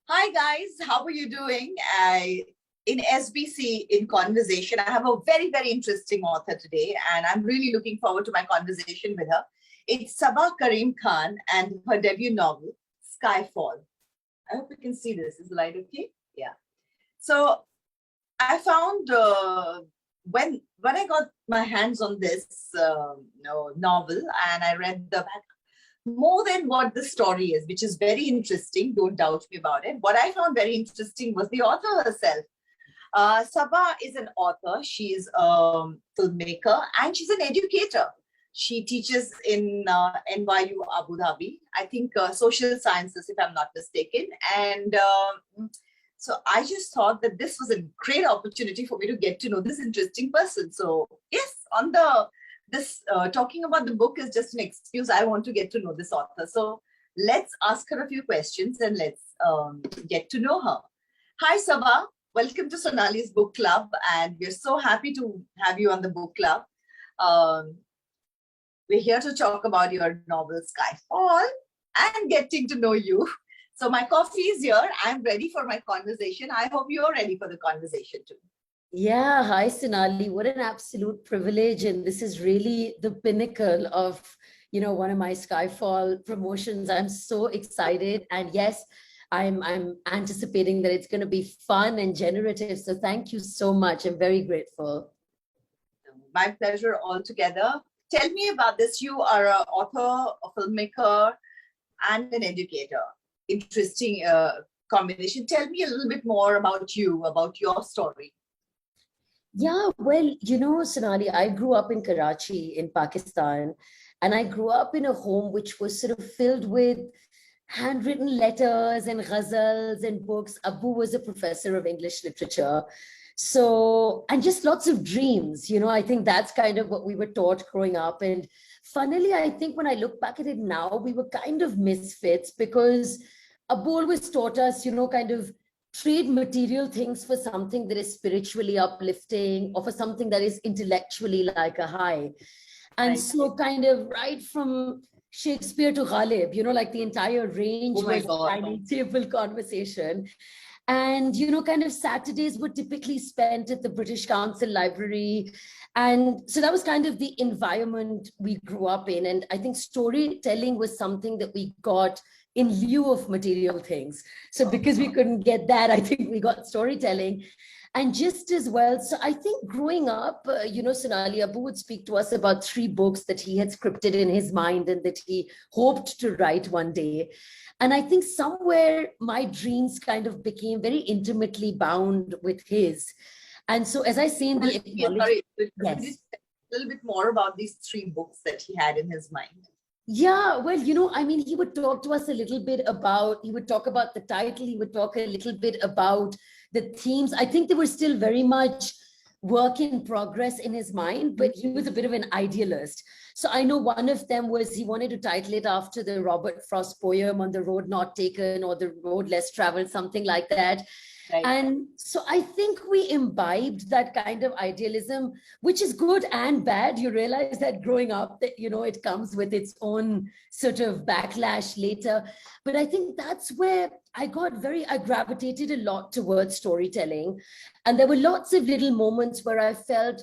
Hi guys, how are you doing? In SBC in conversation, I have a very interesting author today, and I'm really looking forward to my conversation with her. It's Saba Karim Khan and her debut novel, Skyfall. I hope you can see this. Is the light okay? Yeah. So I found when I got my hands on this novel and I read the back more than what the story is, which is very interesting. Don't doubt me about it. What I found very interesting was the author herself. Saba is an author. She's a filmmaker and she's an educator. She teaches in NYU Abu Dhabi. I think social sciences, if I'm not mistaken. And so I just thought that this was a great opportunity for me to get to know this interesting person. So yes, on the this talking about the book is just an excuse. I want to get to know this author. So let's ask her a few questions and let's get to know her. Hi, Saba. Welcome to Sonali's book club. And we're so happy to have you on the book club. We're here to talk about your novel, Skyfall, and getting to know you. So my coffee is here. I'm ready for my conversation. I hope you're ready for the conversation too. Yeah, hi Sonali. What an absolute privilege. And this is really the pinnacle of, one of my Skyfall promotions. I'm so excited. And yes, I'm anticipating that it's going to be fun and generative. So thank you so much. I'm very grateful. My pleasure altogether. Tell me about this. You are an author, a filmmaker, and an educator. Interesting combination. Tell me a little bit more about you, about your story. Yeah, well, Sonali, I grew up in Karachi in Pakistan, and I grew up in a home which was sort of filled with handwritten letters and ghazals and books. Abu was a professor of English literature. So, and just lots of dreams, I think that's kind of what we were taught growing up. And funnily, I think when I look back at it now, we were kind of misfits because Abu always taught us, kind of trade material things for something that is spiritually uplifting or for something that is intellectually like a high. And right. So kind of right from Shakespeare to Ghalib, like the entire range was a dining table conversation. And, kind of Saturdays were typically spent at the British Council Library. And so that was kind of the environment we grew up in. And I think storytelling was something that we got in lieu of material things. So because we couldn't get that, I think we got storytelling. And just as well, so I think growing up, Sonali, Abu would speak to us about 3 books that he had scripted in his mind and that he hoped to write one day. And I think somewhere my dreams kind of became very intimately bound with his. And so as I say in the sorry, yes. A little bit more about these 3 books that he had in his mind. Yeah, well, he would talk to us a little bit about, he would talk about the title, he would talk a little bit about the themes. I think they were still very much work in progress in his mind, but he was a bit of an idealist. So I know one of them was he wanted to title it after the Robert Frost poem On the Road Not Taken or The Road Less Traveled, something like that. Right. And so I think we imbibed that kind of idealism, which is good and bad. You realize that growing up, that, it comes with its own sort of backlash later. But I think that's where I gravitated a lot towards storytelling. And there were lots of little moments where I felt,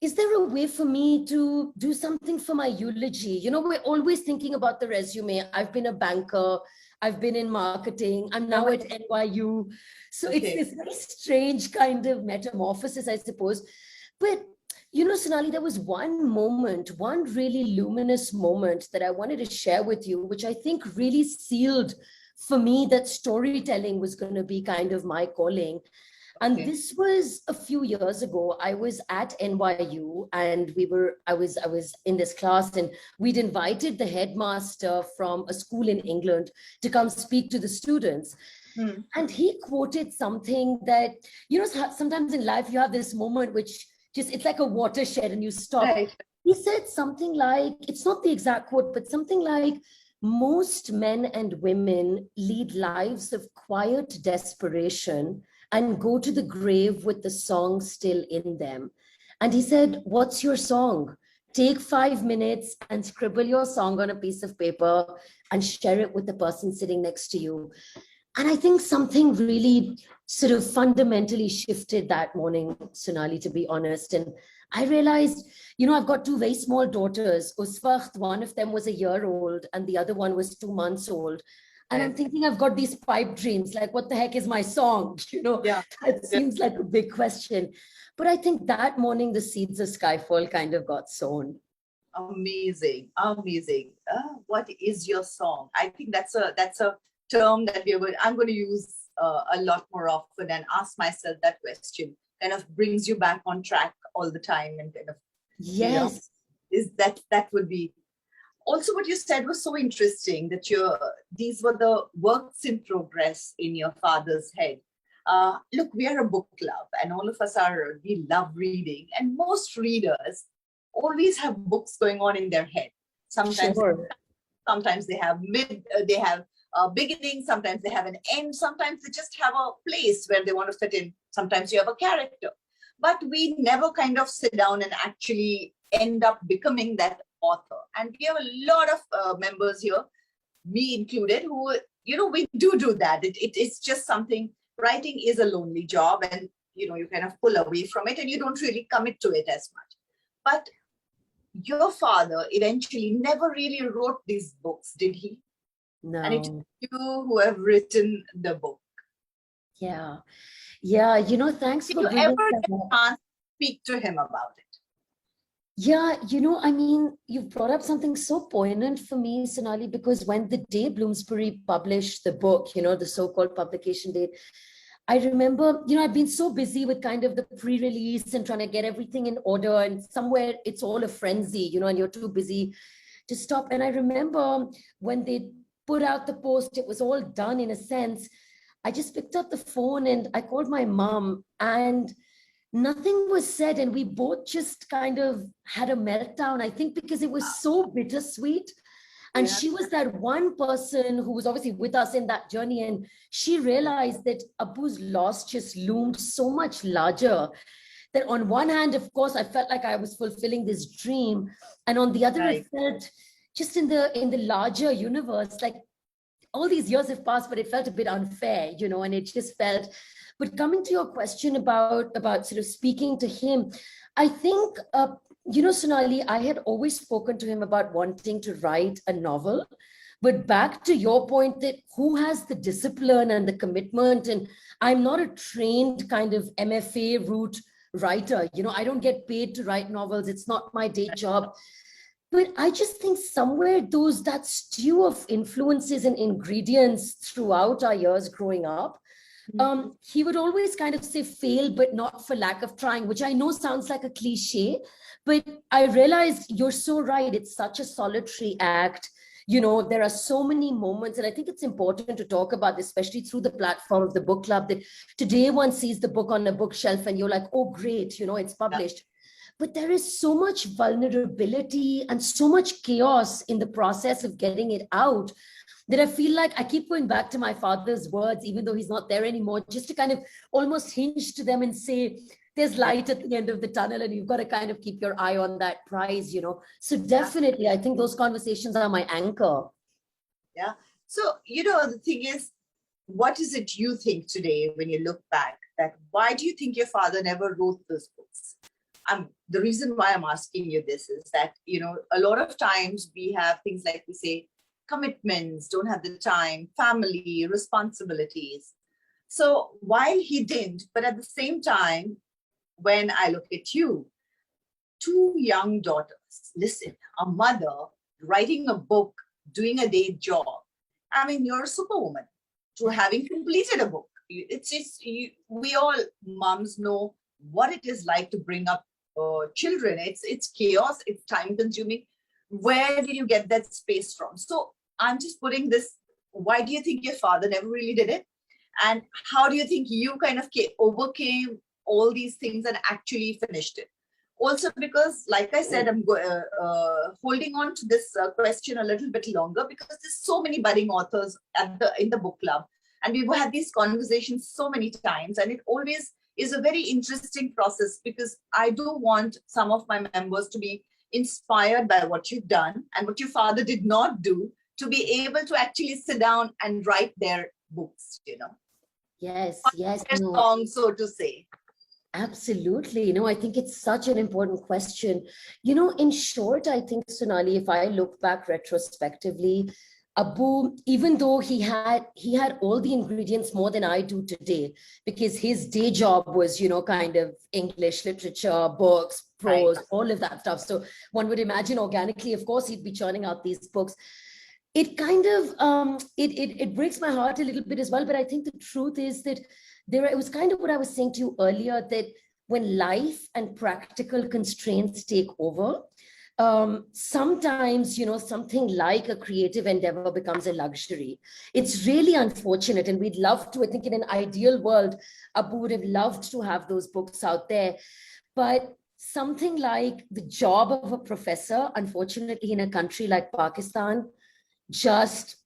is there a way for me to do something for my eulogy? We're always thinking about the resume. I've been a banker. I've been in marketing. I'm now at NYU. So okay. It's this very strange kind of metamorphosis, I suppose. But, Sonali, there was one really luminous moment that I wanted to share with you, which I think really sealed for me that storytelling was going to be kind of my calling. And okay. This was a few years ago. I was at NYU and I was in this class and we'd invited the headmaster from a school in England to come speak to the students. And he quoted something that, sometimes in life you have this moment which it's like a watershed and you stop. Right. He said something like, it's not the exact quote, but something like, most men and women lead lives of quiet desperation and go to the grave with the song still in them. And he said, what's your song? Take 5 minutes and scribble your song on a piece of paper and share it with the person sitting next to you. And I think something really sort of fundamentally shifted that morning, Sonali, to be honest. And I realized, I've got two very small daughters. Uswacht, one of them was a year old, and the other one was 2 months old. And I'm thinking, I've got these pipe dreams. Like, what the heck is my song? Yeah. That seems like a big question. But I think that morning, the seeds of Skyfall kind of got sown. Amazing, amazing. What is your song? I think that's a term that I'm going to use a lot more often and ask myself that question. Kind of brings you back on track all the time, and kind of Yes. is that would be also what you said was so interesting that these were the works in progress in your father's head. Look, we are a book club, and all of us we love reading, and most readers always have books going on in their head. Sometimes, Sure. sometimes they have they have a beginning. Sometimes they have an end. Sometimes they just have a place where they want to fit in. Sometimes you have a character, but we never kind of sit down and actually end up becoming that author. And we have a lot of members here, me included, who we do that. It's just something. Writing is a lonely job, and you kind of pull away from it, and you don't really commit to it as much. But your father eventually never really wrote these books, did he? No. And it's you who have written the book. Yeah. Yeah. Thanks Did for you bringing ever that get up. a chance to speak to him about it? Yeah, you've brought up something so poignant for me, Sonali, because when the day Bloomsbury published the book, the so-called publication date, I remember, I've been so busy with kind of the pre-release and trying to get everything in order, and somewhere it's all a frenzy, and you're too busy to stop. And I remember when they put out the post, it was all done in a sense. I just picked up the phone and I called my mom, and nothing was said, and we both just kind of had a meltdown, I think, because it was so bittersweet. And Yeah. she was that one person who was obviously with us in that journey, and she realized that Abu's loss just loomed so much larger, that on one hand, of course, I felt like I was fulfilling this dream, and on the other, Right. I felt just in the larger universe, like all these years have passed, but it felt a bit unfair, and it just felt. But coming to your question about sort of speaking to him, I think, Sonali, I had always spoken to him about wanting to write a novel. But back to your point, that who has the discipline and the commitment? And I'm not a trained kind of MFA route writer. I don't get paid to write novels. It's not my day job. But I just think somewhere that stew of influences and ingredients throughout our years growing up, he would always kind of say fail, but not for lack of trying, which I know sounds like a cliche, but I realized you're so right. It's such a solitary act. There are so many moments, and I think it's important to talk about this, especially through the platform of the book club, that today one sees the book on a bookshelf and you're like, oh, great, it's published. But there is so much vulnerability and so much chaos in the process of getting it out, that I feel like I keep going back to my father's words, even though he's not there anymore, just to kind of almost hinge to them and say, there's light at the end of the tunnel, and you've got to kind of keep your eye on that prize, So definitely, I think those conversations are my anchor. Yeah. So, the thing is, what is it you think today when you look back, that why do you think your father never wrote those books? The reason why I'm asking you this is that, a lot of times we have things like, we say, commitments, don't have the time, family, responsibilities. So while he didn't, but at the same time, when I look at you, two young daughters, listen, a mother writing a book, doing a day job. I mean, you're a superwoman to having completed a book. We all moms know what it is like to bring up children. It's chaos, it's time consuming. Where did you get that space from? So I'm just putting this, why do you think your father never really did it? And how do you think you kind of overcame all these things and actually finished it? Also, because like I said, I'm holding on to this question a little bit longer, because there's so many budding authors in the book club. And we've had these conversations so many times, and it always is a very interesting process, because I do want some of my members to be inspired by what you've done and what your father did not do, to be able to actually sit down and write their books, Yes, yes, Their no. song, so to say. Absolutely. No, I think it's such an important question. In short, I think, Sonali, if I look back retrospectively, Abu, even though he had all the ingredients more than I do today, because his day job was, kind of English literature, books, Right. prose, all of that stuff. So one would imagine organically, of course, he'd be churning out these books. It kind of it breaks my heart a little bit as well. But I think the truth is that it was kind of what I was saying to you earlier, that when life and practical constraints take over, sometimes, something like a creative endeavor becomes a luxury. It's really unfortunate. And we'd love to, I think in an ideal world, Abu would have loved to have those books out there. But something like the job of a professor, unfortunately, in a country like Pakistan, just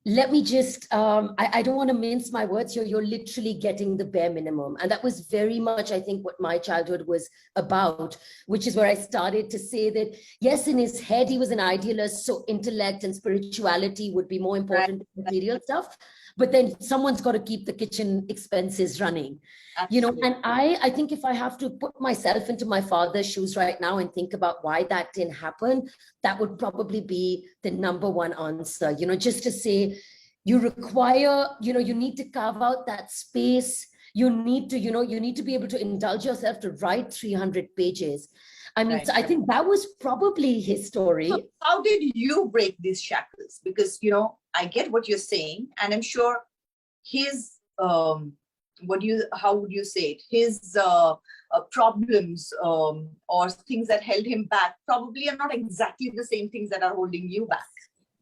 let me just I don't want to mince my words here. You're literally getting the bare minimum, and that was very much, I think, what my childhood was about, which is where I started to say that yes, in his head he was an idealist, so intellect and spirituality would be more important than material stuff, but then someone's got to keep the kitchen expenses running. Absolutely. And I think if I have to put myself into my father's shoes right now and think about why that didn't happen, that would probably be the number one answer, just to say, you require, you need to carve out that space. You need to be able to indulge yourself to write 300 pages. I mean, Right. so I think that was probably his story. So how did you break these shackles? Because, I get what you're saying, and I'm sure his, how would you say it? His problems or things that held him back probably are not exactly the same things that are holding you back.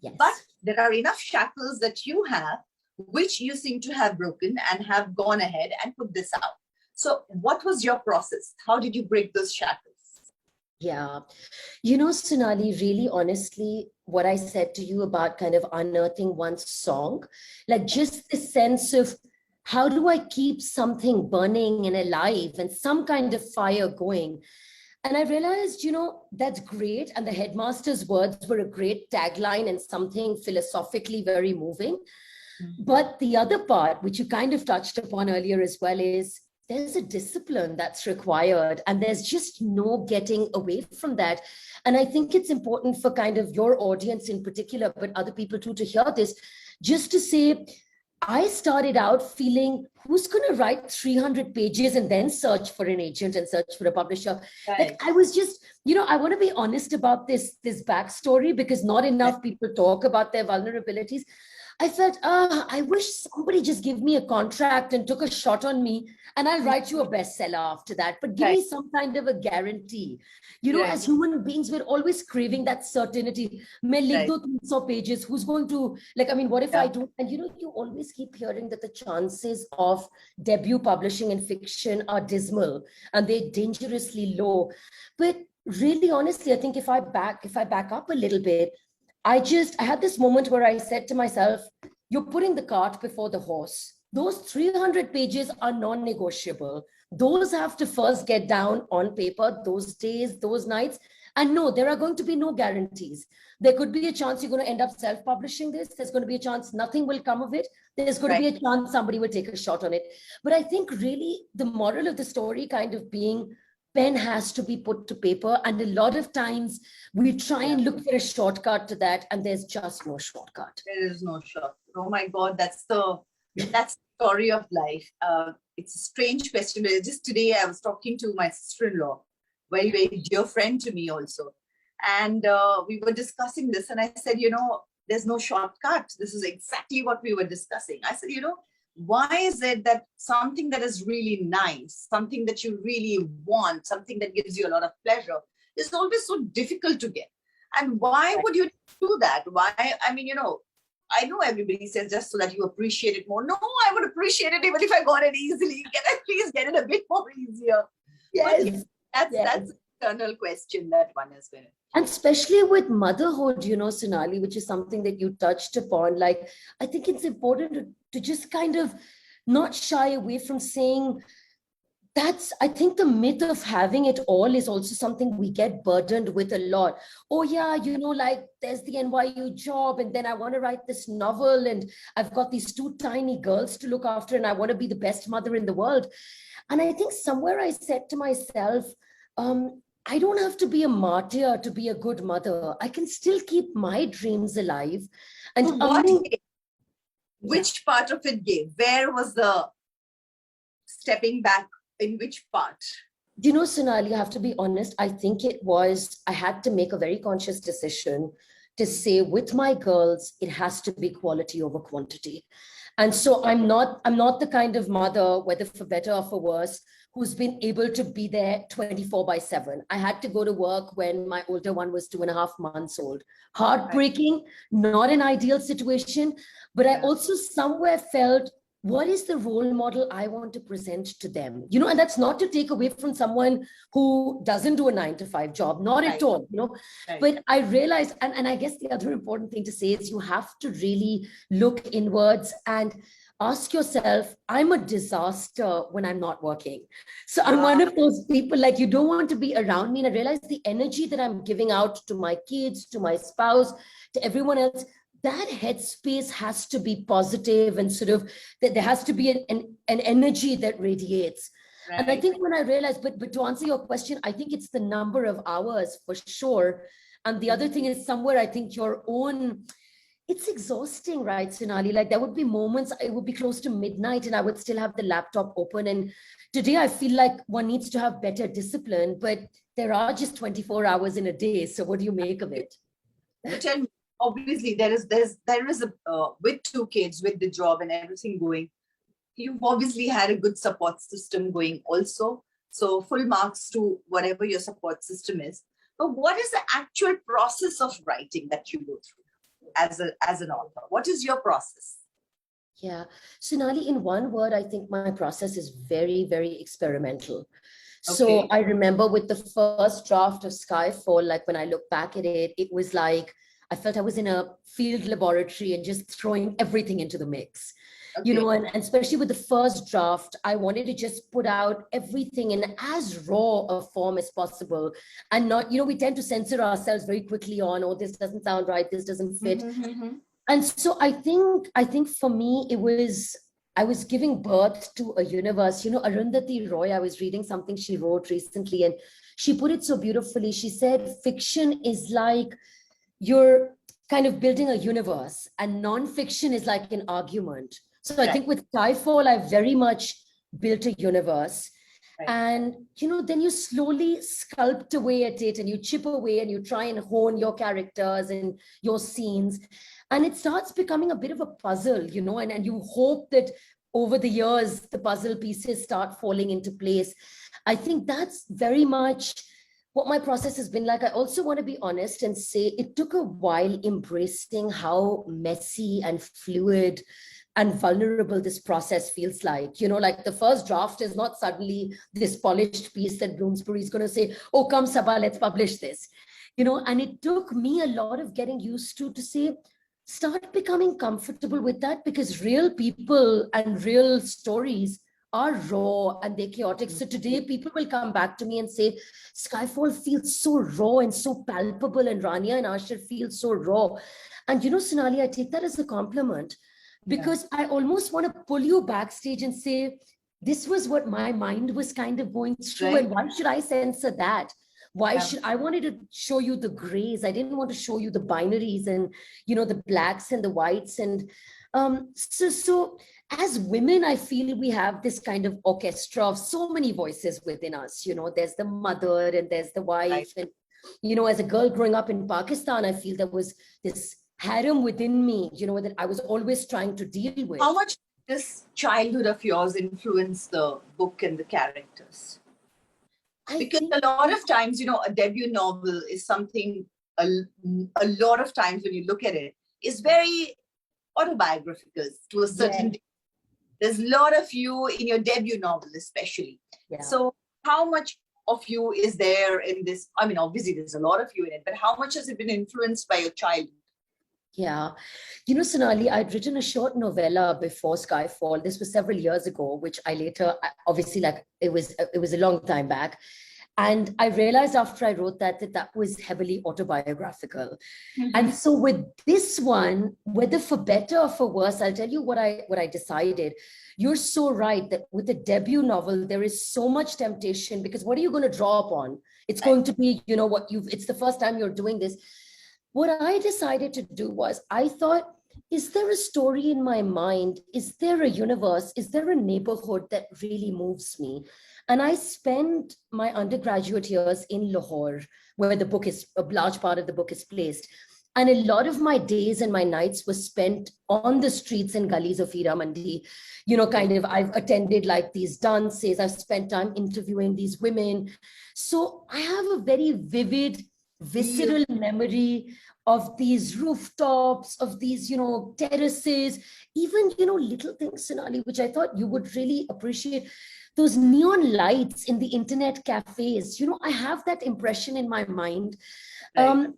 Yes. But there are enough shackles that you have, which you seem to have broken and have gone ahead and put this out. So what was your process? How did you break those shackles? Yeah. Sonali, really honestly, what I said to you about kind of unearthing one's song, like just the sense of how do I keep something burning and alive and some kind of fire going? And I realized, that's great. And the headmaster's words were a great tagline and something philosophically very moving. But the other part, which you kind of touched upon earlier as well, is there's a discipline that's required, and there's just no getting away from that. And I think it's important for kind of your audience in particular, but other people too, to hear this, just to say, I started out feeling, who's going to write 300 pages and then search for an agent and search for a publisher? Right. Like I was just, I want to be honest about this backstory, because not enough people talk about their vulnerabilities. I felt, I wish somebody just give me a contract and took a shot on me, and I'll write you a bestseller after that. But give me some kind of a guarantee. As human beings, we're always craving that certainty. Main likh do 300 pages. Who's going to, what if I do? And you always keep hearing that the chances of debut publishing in fiction are dismal and they're dangerously low. But really, honestly, I think if I back up a little bit, I had this moment where I said to myself, you're putting the cart before the horse. Those 300 pages are non-negotiable. Those have to first get down on paper, those days, those nights. And no, there are going to be no guarantees. There could be a chance you're going to end up self-publishing this. There's going to be a chance nothing will come of it. There's going to be a chance somebody will take a shot on it. But I think really the moral of the story kind of being, pen has to be put to paper. And a lot of times we try and look for a shortcut to that, and there's just no shortcut. There is no shortcut. Oh my God, that's the story of life. It's a strange question. Just today I was talking to my sister-in-law, very, very dear friend to me also. And we were discussing this, and I said, there's no shortcut. This is exactly what we were discussing. I said, why is it that something that is really nice, something that you really want, something that gives you a lot of pleasure is always so difficult to get? And why would you do that? Why? I mean, I know everybody says just so that you appreciate it more. No, I would appreciate it even if I got it easily. Can I please get it a bit more easier? Yes. But that's an eternal question that one is going to. And especially with motherhood, Sonali, which is something that you touched upon, I think it's important to just kind of not shy away from saying, that's, I think the myth of having it all is also something we get burdened with a lot. Oh yeah, you know, like there's the NYU job, and then I want to write this novel, and I've got these two tiny girls to look after, and I want to be the best mother in the world. And I think somewhere I said to myself, I don't have to be a martyr to be a good mother. I can still keep my dreams alive. And So which part of it gave? Where was the stepping back, in which part? you know, Sonali, I have to be honest. I think it was, I had to make a very conscious decision to say with my girls, it has to be quality over quantity. And so I'm not the kind of mother, whether for better or for worse, who's been able to be there 24/7. I had to go to work when my older one was 2.5 months old. Heartbreaking, not an ideal situation, but I also somewhere felt, what is the role model I want to present to them? You know, and that's not to take away from someone who doesn't do a 9-to-5 job, not at all, you know. But I realized, and I guess the other important thing to say is you have to really look inwards and ask yourself, I'm a disaster when I'm not working. So I'm one of those people, like, you don't want to be around me. And I realize the energy that I'm giving out to my kids, to my spouse, to everyone else, that headspace has to be positive, and sort of that there has to be an energy that radiates. Right. And I think when I realized, but to answer your question, I think it's the number of hours for sure. And the other thing is somewhere, I think your own, it's exhausting, right, Sonali? Like there would be moments, it would be close to midnight and I would still have the laptop open. And today I feel like one needs to have better discipline, but there are just 24 hours in a day. So what do you make of it? Tell me, obviously there is a with 2 kids, with the job and everything going, you've obviously had a good support system going also. So full marks to whatever your support system is. But what is the actual process of writing that you go through as an author? What is your process? Yeah, Sonali, in one word, I think my process is very, very experimental. Okay. So I remember with the first draft of Skyfall, like when I look back at it, it was like, I felt I was in a field laboratory and just throwing everything into the mix. Okay. You know, and especially with the first draft, I wanted to just put out everything in as raw a form as possible. And not, you know, we tend to censor ourselves very quickly on, oh, this doesn't sound right, this doesn't fit. Mm-hmm. And so I think for me, I was giving birth to a universe. You know, Arundhati Roy, I was reading something she wrote recently, and she put it so beautifully. She said, fiction is like you're kind of building a universe, and nonfiction is like an argument. So I think with Skyfall, I very much built a universe. Right. And, you know, then you slowly sculpt away at it and you chip away and you try and hone your characters and your scenes. And it starts becoming a bit of a puzzle, you know, and you hope that over the years, the puzzle pieces start falling into place. I think that's very much what my process has been like. I also want to be honest and say it took a while embracing how messy and fluid and vulnerable this process feels like. You know, like the first draft is not suddenly this polished piece that Bloomsbury is going to say, oh, come Saba, let's publish this. You know, and it took me a lot of getting used to say, start becoming comfortable with that, because real people and real stories are raw and they're chaotic. So today people will come back to me and say, Skyfall feels so raw and so palpable, and Rania and Ashir feel so raw. And you know, Sonali, I take that as a compliment, because I almost want to pull you backstage and say, this was what my mind was kind of going through. Right. And why should I censor that? Why should I wanted to show you the grays? I didn't want to show you the binaries and, you know, the blacks and the whites. And so as women, I feel we have this kind of orchestra of so many voices within us. You know, there's the mother and there's the wife. Right. And, you know, as a girl growing up in Pakistan, I feel there was this harem within me, you know, that I was always trying to deal with. How much does childhood of yours influence the book and the characters? Because a lot of times, you know, a debut novel is something, a lot of times when you look at it, is very autobiographical to a certain degree. There's a lot of you in your debut novel, especially. Yeah. So how much of you is there in this? I mean, obviously there's a lot of you in it, but how much has it been influenced by your childhood? Yeah. You know, Sonali, I'd written a short novella before Skyfall. This was several years ago, which I later, obviously, like it was a long time back. And I realized after I wrote that was heavily autobiographical. And so with this one, whether for better or for worse, I'll tell you what I decided. You're so right that with a debut novel, there is so much temptation because what are you going to draw upon? It's going to be, it's the first time you're doing this. What I decided to do was I thought, is there a story in my mind? Is there a universe? Is there a neighborhood that really moves me? And I spent my undergraduate years in Lahore, where a large part of the book is placed. And a lot of my days and my nights were spent on the streets and gullies of Hira Mandi. I've attended like these dances, I've spent time interviewing these women. So I have a very vivid, visceral memory of these rooftops, of these, terraces, even, little things, Sonali, which I thought you would really appreciate. Those neon lights in the internet cafes, I have that impression in my mind. Right.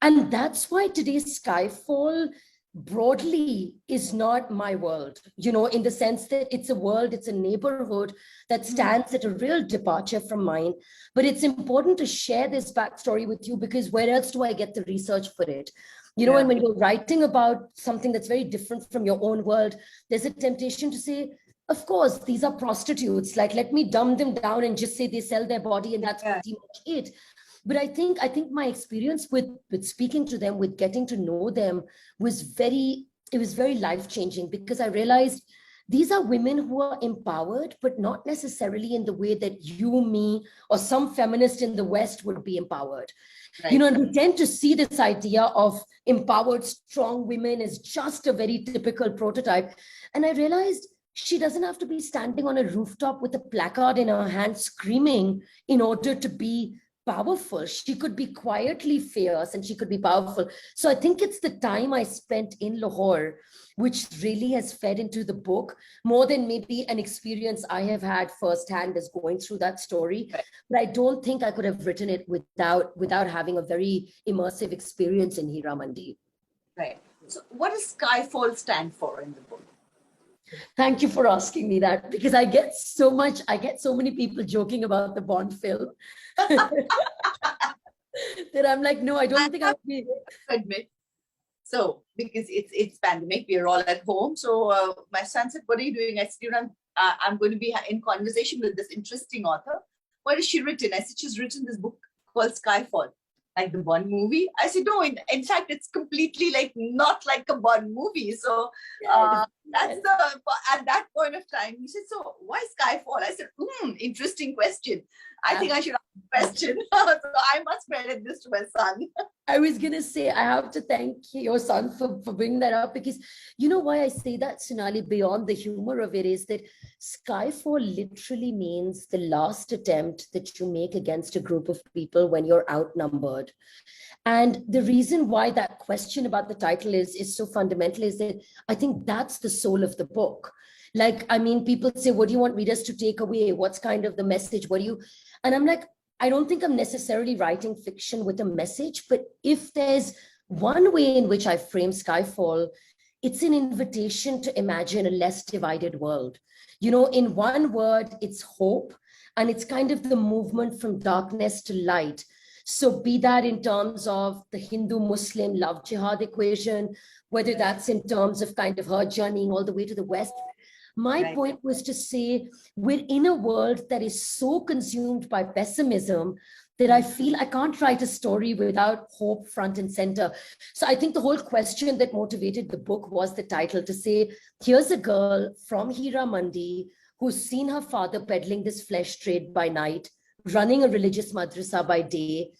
And that's why today's Skyfall broadly is not my world, in the sense that it's a world, it's a neighborhood that stands at a real departure from mine. But it's important to share this backstory with you because where else do I get the research for it? And when you're writing about something that's very different from your own world, there's a temptation to say, of course, these are prostitutes. Like, let me dumb them down and just say they sell their body and that's pretty much it. But I think my experience with speaking to them, with getting to know them was very life-changing because I realized these are women who are empowered, but not necessarily in the way that you, me, or some feminist in the West would be empowered. Right. And we tend to see this idea of empowered, strong women as just a very typical prototype. And I realized she doesn't have to be standing on a rooftop with a placard in her hand screaming in order to be powerful. She could be quietly fierce and she could be powerful. So I think it's the time I spent in Lahore, which really has fed into the book more than maybe an experience I have had firsthand as going through that story. Right. But I don't think I could have written it without having a very immersive experience in Hira Mandi. Right. So what does Skyfall stand for in the book? Thank you for asking me that because I get so many people joking about the Bond film that I'm like, no, I don't think I'll be. Admit. So because it's pandemic, we're all at home. So my son said, "What are you doing?" I said, I'm going to be in conversation with this interesting author. What has she written? I said, she's written this book called Skyfall, like the Bond movie. I said, no, in fact, it's completely like not like a Bond movie. So that's at that point of time, he said, so why Skyfall? I said, interesting question. I think I should ask a question. So I must credit this to my son. I was going to say, I have to thank your son for bringing that up because you know why I say that, Sonali, beyond the humor of it is that Skyfall literally means the last attempt that you make against a group of people when you're outnumbered. And the reason why that question about the title is so fundamental is that I think that's the soul of the book. Like, I mean, people say, what do you want readers to take away? What's kind of the message? And I'm like, I don't think I'm necessarily writing fiction with a message, but if there's one way in which I frame Skyfall, it's an invitation to imagine a less divided world. In one word, it's hope, and it's kind of the movement from darkness to light. So be that in terms of the Hindu-Muslim love jihad equation, whether that's in terms of kind of her journeying all the way to the West. My point was to say, we're in a world that is so consumed by pessimism that I feel I can't write a story without hope front and center. So I think the whole question that motivated the book was the title, to say, here's a girl from Hira Mandi who's seen her father peddling this flesh trade by night, running a religious madrasa by day.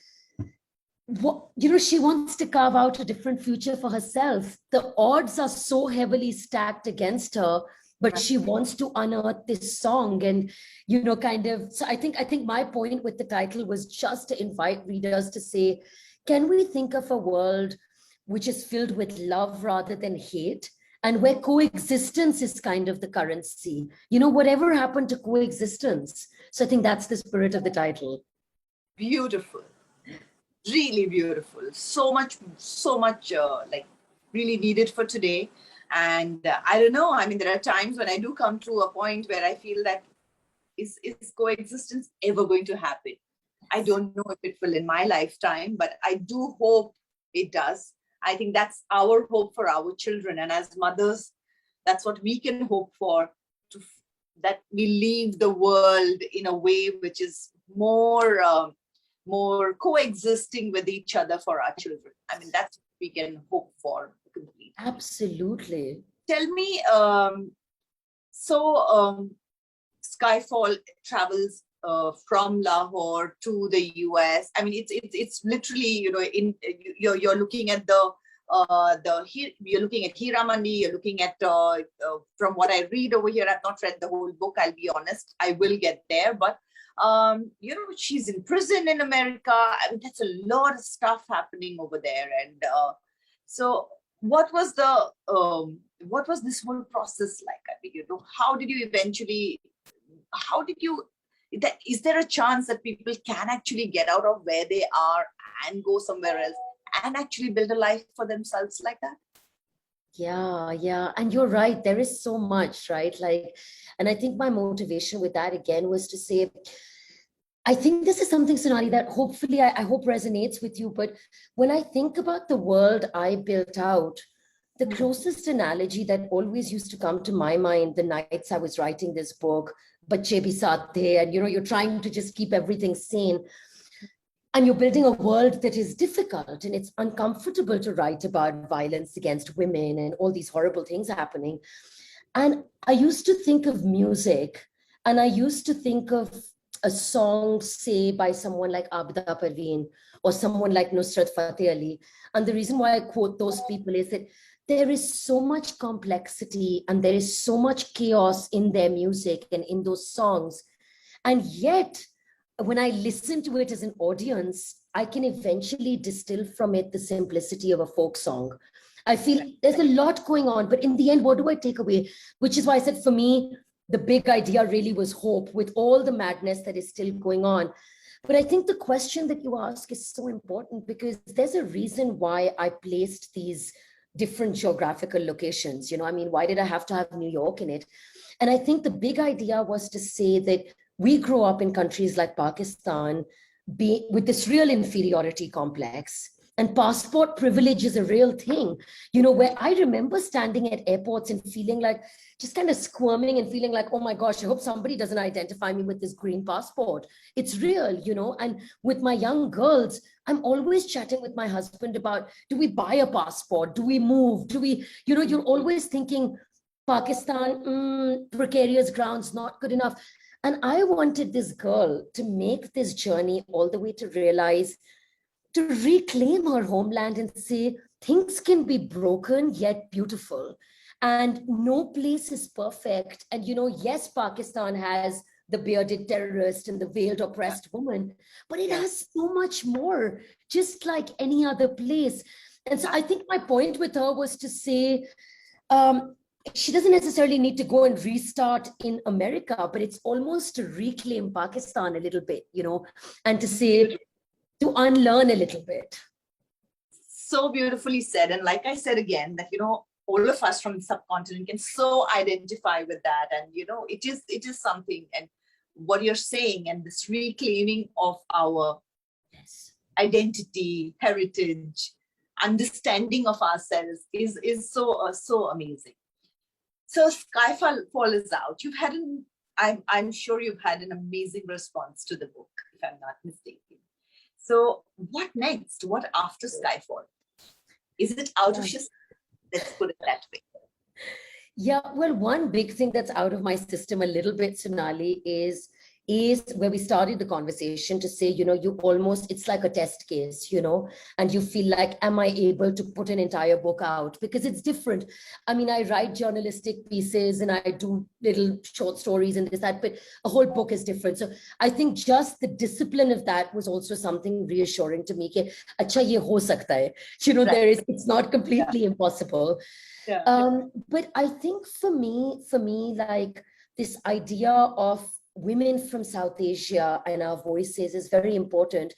She wants to carve out a different future for herself. The odds are so heavily stacked against her, but she wants to unearth this song and, so I think my point with the title was just to invite readers to say, can we think of a world which is filled with love rather than hate, and where coexistence is kind of the currency? Whatever happened to coexistence? So I think that's the spirit of the title. Beautiful. Really beautiful. So much like really needed for today. And I don't know, I mean, there are times when I do come to a point where I feel that is coexistence ever going to happen? I don't know if it will in my lifetime, but I do hope it does. I think that's our hope for our children. And as mothers, that's what we can hope for, to that we leave the world in a way which is more coexisting with each other for our children. I mean, that's what we can hope for completely. Absolutely. Tell me, Skyfall travels from Lahore to the US. I mean, it's literally, you know, you're looking at you're looking at Hiramani. You're looking at from what I read over here. I've not read the whole book. I'll be honest. I will get there, but you know, she's in prison in America. I mean, that's a lot of stuff happening over there. And so, what was this whole process like? I mean, you know, how did you eventually? How did you? Is there a chance that people can actually get out of where they are and go somewhere else and actually build a life for themselves like that? Yeah. And you're right. There is so much, right? Like, and I think my motivation with that again was to say, I think this is something, Sonali, that hopefully I hope resonates with you. But when I think about the world I built out, the closest analogy that always used to come to my mind the nights I was writing this book, Bacche Bhi Saath The, and you know, you're trying to just keep everything sane. And you're building a world that is difficult and it's uncomfortable to write about violence against women and all these horrible things happening. And I used to think of music, and I used to think of a song, say, by someone like Abda Parveen or someone like Nusrat Fateh Ali. And the reason why I quote those people is that there is so much complexity and there is so much chaos in their music and in those songs. And yet, when I listen to it as an audience, I can eventually distill from it the simplicity of a folk song. I feel there's a lot going on, but in the end, what do I take away? Which is why I said, for me, the big idea really was hope with all the madness that is still going on. But I think the question that you ask is so important because there's a reason why I placed these different geographical locations. You know, I mean, why did I have to have New York in it? And I think the big idea was to say that we grow up in countries like Pakistan with this real inferiority complex. And passport privilege is a real thing, you know, where I remember standing at airports and feeling like, just kind of squirming and feeling like, oh my gosh, I hope somebody doesn't identify me with this green passport. It's real, you know. And with my young girls, I'm always chatting with my husband about, do we buy a passport? Do we move? Do we, you know, you're always thinking, Pakistan, precarious grounds, not good enough. And I wanted this girl to make this journey all the way to realize, to reclaim her homeland and say, things can be broken yet beautiful. And no place is perfect. And, you know, yes, Pakistan has the bearded terrorist and the veiled oppressed woman, but it has so much more, just like any other place. And so I think my point with her was to say, she doesn't necessarily need to go and restart in America, but it's almost to reclaim Pakistan a little bit, you know, and to say, to unlearn a little bit. So beautifully said. And like I said again, that, you know, all of us from the subcontinent can so identify with that. And, you know, it is something, and what you're saying and this reclaiming of our identity, heritage, understanding of ourselves is so amazing. So Skyfall is out. I'm sure you've had an amazing response to the book, if I'm not mistaken. So what next? What after Skyfall? Is it out of your system? Let's put it that way. Yeah, well, one big thing that's out of my system a little bit, Sonali, is where we started the conversation to say, you know, it's like a test case, you know, and you feel like, am I able to put an entire book out? Because it's different. I mean, I write journalistic pieces and I do little short stories and this, that, but a whole book is different. So I think just the discipline of that was also something reassuring to me. Ke, Acha, ye ho sakta hai. You know, Right. it's not completely impossible. Yeah. But I think for me, like this idea of women from South Asia and our voices is very important.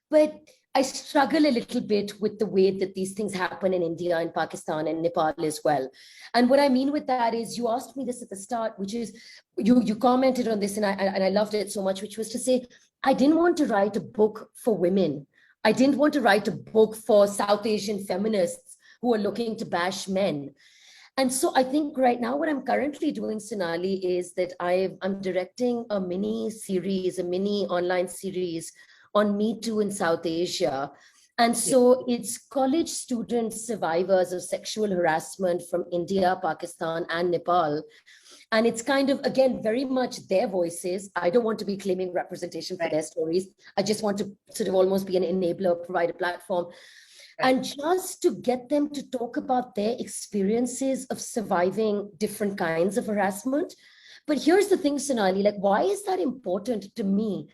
But I struggle a little bit with the way that these things happen in India and Pakistan and Nepal as well. And what I mean with that is, you asked me this at the start, which is, you commented on this, and I loved it so much, which was to say, I didn't want to write a book for women. I didn't want to write a book for South Asian feminists who are looking to bash men. And so I think right now what I'm currently doing, Sonali, is that I'm directing a mini series, a mini online series on Me Too in South Asia. And so it's college student survivors of sexual harassment from India, Pakistan, and Nepal. And it's kind of, again, very much their voices. I don't want to be claiming representation for their stories. I just want to sort of almost be an enabler, provide a platform. And just to get them to talk about their experiences of surviving different kinds of harassment. But here's the thing, Sonali, like, why is that important to me?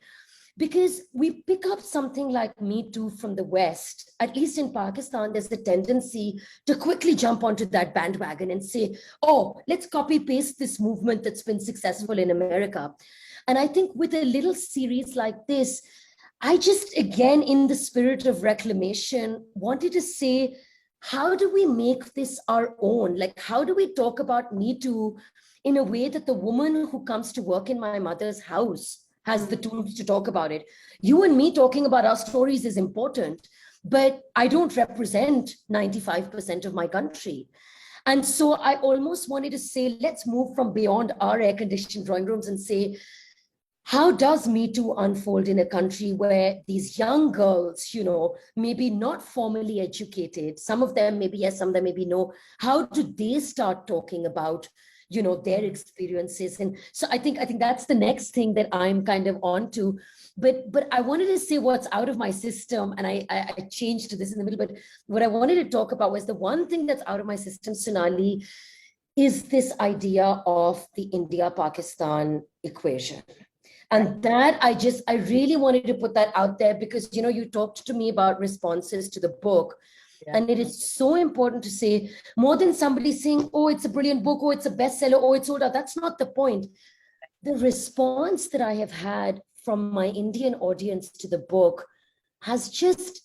Because we pick up something like Me Too from the West, at least in Pakistan, there's a tendency to quickly jump onto that bandwagon and say, oh, let's copy paste this movement that's been successful in America. And I think with a little series like this, I just, again, in the spirit of reclamation, wanted to say, how do we make this our own? Like, how do we talk about Me Too in a way that the woman who comes to work in my mother's house has the tools to talk about it? You and me talking about our stories is important, but I don't represent 95% of my country. And so I almost wanted to say, let's move from beyond our air-conditioned drawing rooms and say, how does Me Too unfold in a country where these young girls, maybe not formally educated, some of them maybe yes, some of them maybe no, how do they start talking about, their experiences? And so I think that's the next thing that I'm kind of on to. But I wanted to say what's out of my system, and I changed to this in the middle, but what I wanted to talk about was the one thing that's out of my system, Sonali, is this idea of the India-Pakistan equation. And that I really wanted to put that out there because, you talked to me about responses to the book. Yeah. And it is so important to say, more than somebody saying, oh, it's a brilliant book, oh, it's a bestseller, oh, it's sold out. That's not the point. The response that I have had from my Indian audience to the book has just,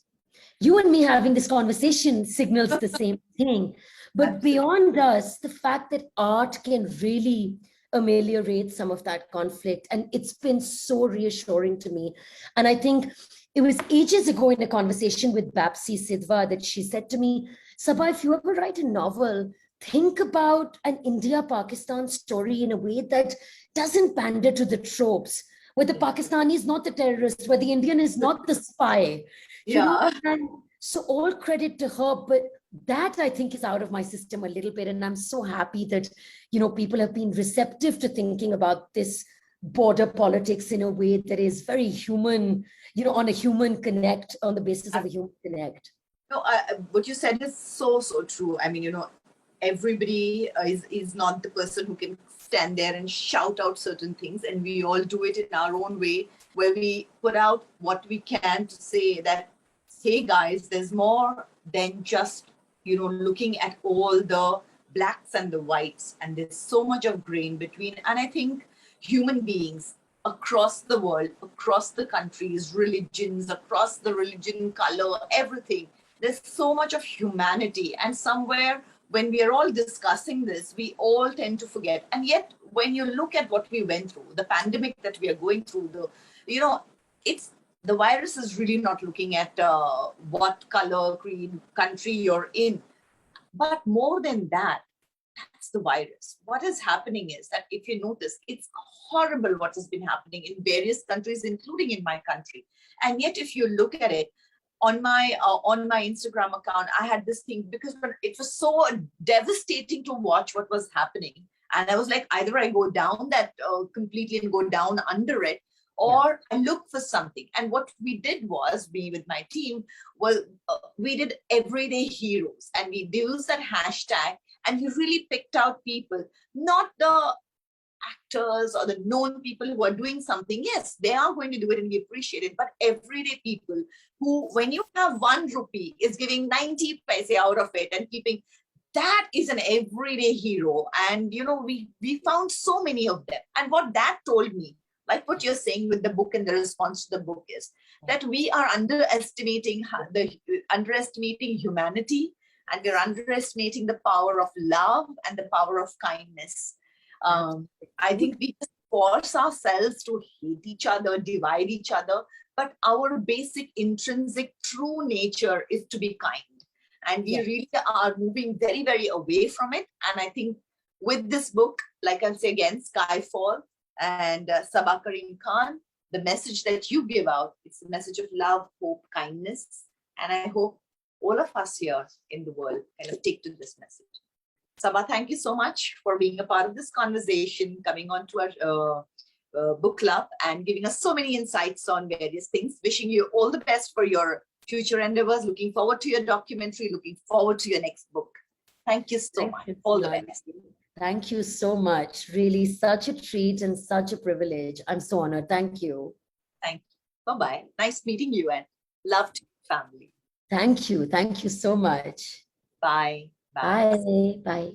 you and me having this conversation signals the same thing. But beyond us, the fact that art can really ameliorate some of that conflict. And it's been so reassuring to me. And I think it was ages ago in a conversation with Bapsi Sidhwa that she said to me, Saba, if you ever write a novel, think about an India-Pakistan story in a way that doesn't pander to the tropes, where the Pakistani is not the terrorist, where the Indian is not the spy. Yeah. And so all credit to her, but that I think is out of my system a little bit. And I'm so happy that, people have been receptive to thinking about this border politics in a way that is very human, on a human connect, on the basis of a human connect. No, what you said is so true. I mean, everybody is not the person who can stand there and shout out certain things. And we all do it in our own way, where we put out what we can to say that, hey guys, there's more than just, looking at all the blacks and the whites. And there's so much of gray in between. And I think human beings across the world, across the countries, religions, across the religion, color, everything, there's so much of humanity. And somewhere when we are all discussing this, we all tend to forget. And yet, when you look at what we went through, the pandemic that we are going through, the virus is really not looking at what color, creed, country you're in. But more than that, that's the virus. What is happening is that if you notice, it's horrible what has been happening in various countries, including in my country. And yet, if you look at it, on my Instagram account, I had this thing because it was so devastating to watch what was happening. And I was like, either I go down that completely and go down under it, or I look for something. And what we did was, me with my team, we did everyday heroes. And we used that hashtag, and we really picked out people, not the actors or the known people who are doing something. Yes, they are going to do it and we appreciate it, but everyday people who, when you have 1 rupee, is giving 90 paise out of it and keeping, that is an everyday hero. And we found so many of them. And what that told me like what you're saying with the book and the response to the book is that we are underestimating humanity, and we're underestimating the power of love and the power of kindness. I think we just force ourselves to hate each other, divide each other, but our basic intrinsic true nature is to be kind. And we really are moving very, very away from it. And I think with this book, like I'll say again, Skyfall and Saba Karim Khan, the message that you give out, it's a message of love, hope, kindness. And I hope all of us here in the world kind of take to this message. Saba, thank you so much for being a part of this conversation, coming on to our book club and giving us so many insights on various things. Wishing you all the best for your future endeavors. Looking forward to your documentary. Looking forward to your next book. Thank you so much. All the best. Thank you so much. Really such a treat and such a privilege. I'm so honored. Thank you. Thank you. Bye-bye. Nice meeting you and love to your family. Thank you. Thank you so much. Bye. Bye. Bye.